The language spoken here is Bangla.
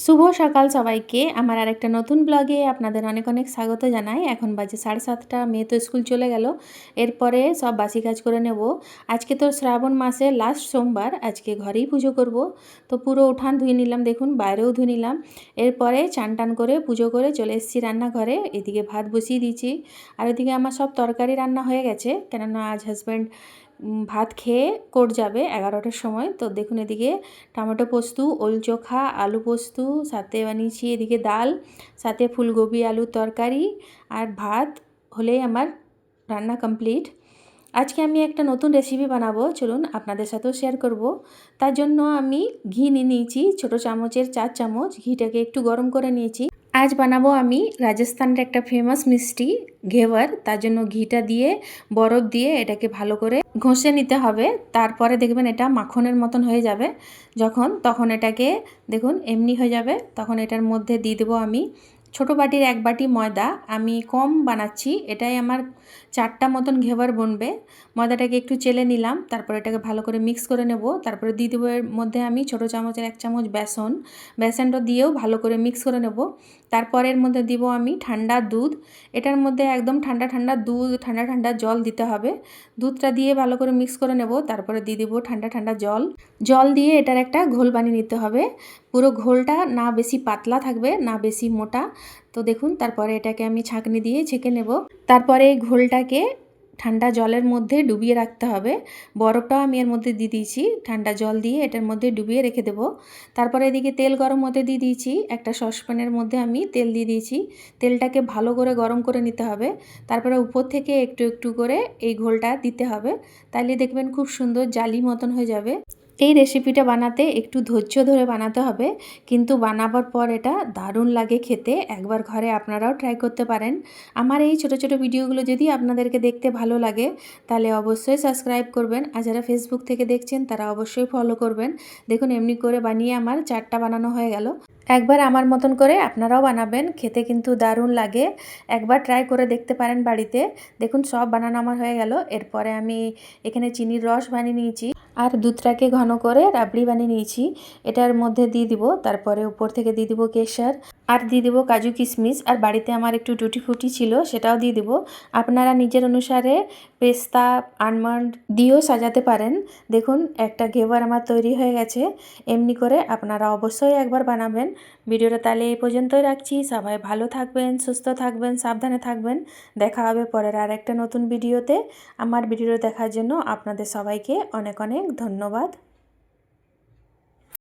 শুভ সকাল সবাইকে। আমার আরেকটা নতুন ব্লগে আপনাদের অনেক অনেক স্বাগত জানাই। এখন বাজে 7:30, মেয়ে তো স্কুল চলে গেল। এরপরে সব বাসি কাজ করে নেব। আজকে তো শ্রাবণ মাসের লাস্ট সোমবার, আজকে ঘরেই পুজো করব। তো পুরো উঠান ধুয়ে নিলাম, দেখুন বাইরেও ধুয়ে নিলাম। এরপরে চান টান করে পুজো করে চলে এসেছি রান্নাঘরে। এদিকে ভাত বসিয়ে দিয়েছি, আর এদিকে আমার সব তরকারি রান্না হয়ে গেছে, কেননা আজ হাজব্যান্ড ভাত খেয়ে কোর্ট যাবে 11টার সময়। তো দেখুন এদিকে টমেটো পোস্ত, ওল চোখা, আলু পোস্ত, সাথে বানিয়েছি এদিকে ডাল, সাথে ফুলকপি আলুর তরকারি আর ভাত হলেই আমার রান্না কমপ্লিট। আজকে আমি একটা নতুন রেসিপি বানাবো, চলুন আপনাদের সাথেও শেয়ার করব। তার জন্য আমি ঘি নিয়ে নিয়েছি, ছোটো চামচের 4 চামচ ঘিটাকে একটু গরম করে নিয়েছি। আজ বানাবো আমি রাজস্থানের একটা ফেমাস মিষ্টি ঘেভার। তার জন্য ঘিটা দিয়ে বরফ দিয়ে এটাকে ভালো করে ঘষে নিতে হবে। তারপরে দেখবেন এটা মাখনের মতন হয়ে যাবে। তখন এটাকে দেখুন এমনি হয়ে যাবে। তখন এটার মধ্যে দিয়ে দেবো আমি ছোটো বাটির 1 বাটি ময়দা। আমি কম বানাচ্ছি, এটাই আমার 4টা মতন ঘেভার বনবে। ময়দাটাকে একটু চেলে নিলাম, তারপর এটাকে ভালো করে মিক্স করে নেব। তারপরে দিয়ে দেবো এর মধ্যে আমি ছোটো চামচের 1 চামচ বেসনটা দিয়েও ভালো করে মিক্স করে নেব। তারপর এর মধ্যে দিব আমি ঠান্ডা দুধ। এটার মধ্যে একদম ঠান্ডা ঠান্ডা দুধ, ঠান্ডা ঠান্ডা জল দিতে হবে। দুধটা দিয়ে ভালো করে মিক্স করে নেব। তারপরে দিয়ে দেবো ঠান্ডা ঠান্ডা জল দিয়ে এটার একটা ঘোল বানিয়ে নিতে হবে। পুরো ঘোলটা না বেশি পাতলা থাকবে না বেশি মোটা। তো দেখুন তারপরে এটাকে আমি ছাঁকনি দিয়ে ছেঁকে নেব। তারপরে এই ঘোলটাকে ঠান্ডা জলের মধ্যে ডুবিয়ে রাখতে হবে। বরফটাও আমি এর মধ্যে দিয়ে দিয়েছি, ঠান্ডা জল দিয়ে এটার মধ্যে ডুবিয়ে রেখে দেবো। তারপরে এদিকে তেল গরম হতে দিয়ে দিয়েছি, একটা সসপ্যানের মধ্যে আমি তেল দিয়ে দিয়েছি। তেলটাকে ভালো করে গরম করে নিতে হবে। তারপরে উপর থেকে একটু একটু করে এই ঘোলটা দিতে হবে, তাহলে দেখবেন খুব সুন্দর জালি মতন হয়ে যাবে। এই রেসিপিটা বানাতে একটু ধৈর্য ধরে বানাতে হবে, কিন্তু বানাবার পর এটা দারুণ লাগে খেতে। একবার ঘরে আপনারাও ট্রাই করতে পারেন। আমার এই ছোট ছোট ভিডিওগুলো যদি আপনাদেরকে দেখতে ভালো লাগে তাহলে অবশ্যই সাবস্ক্রাইব করবেন, আর যারা ফেসবুক থেকে দেখছেন তারা অবশ্যই ফলো করবেন। দেখুন এমনি করে বানিয়ে আমার 4টা বানানো হয়ে গেল। একবার আমার মতন করে আপনারাও বানাবেন, খেতে কিন্তু দারুণ লাগে। একবার ট্রাই করে দেখতে পারেন বাড়িতে। দেখুন সব বানানো আমার হয়ে গেল। এরপরে আমি এখানে চিনির রস বানিয়ে নিয়েছি আর দুধটাকে ঘন করে রাবড়ি বানিয়ে নিয়েছি, এটার মধ্যে দিয়ে দিব। তারপরে উপর থেকে দিয়ে দিব কেশর, আর দিয়ে দিব কাজু কিশমিশ, আর বাড়িতে আমার একটু টুটি ফুটি ছিল সেটাও দিয়ে দিব। আপনারা নিজের অনুসারে পেস্তা, আলমন্ড দিয়েও সাজাতে পারেন। দেখুন একটা ঘেভার আমার তৈরি হয়ে গেছে। এমনি করে আপনারা অবশ্যই একবার বানাবেন। ভিডিওটা তাহলে এই পর্যন্তই রাখছি। সবাই ভালো থাকবেন, সুস্থ থাকবেন, সাবধানে থাকবেন। দেখা হবে পরের আর একটা নতুন ভিডিওতে। আমার ভিডিও দেখার জন্য আপনাদের সবাইকে অনেক অনেক ধন্যবাদ।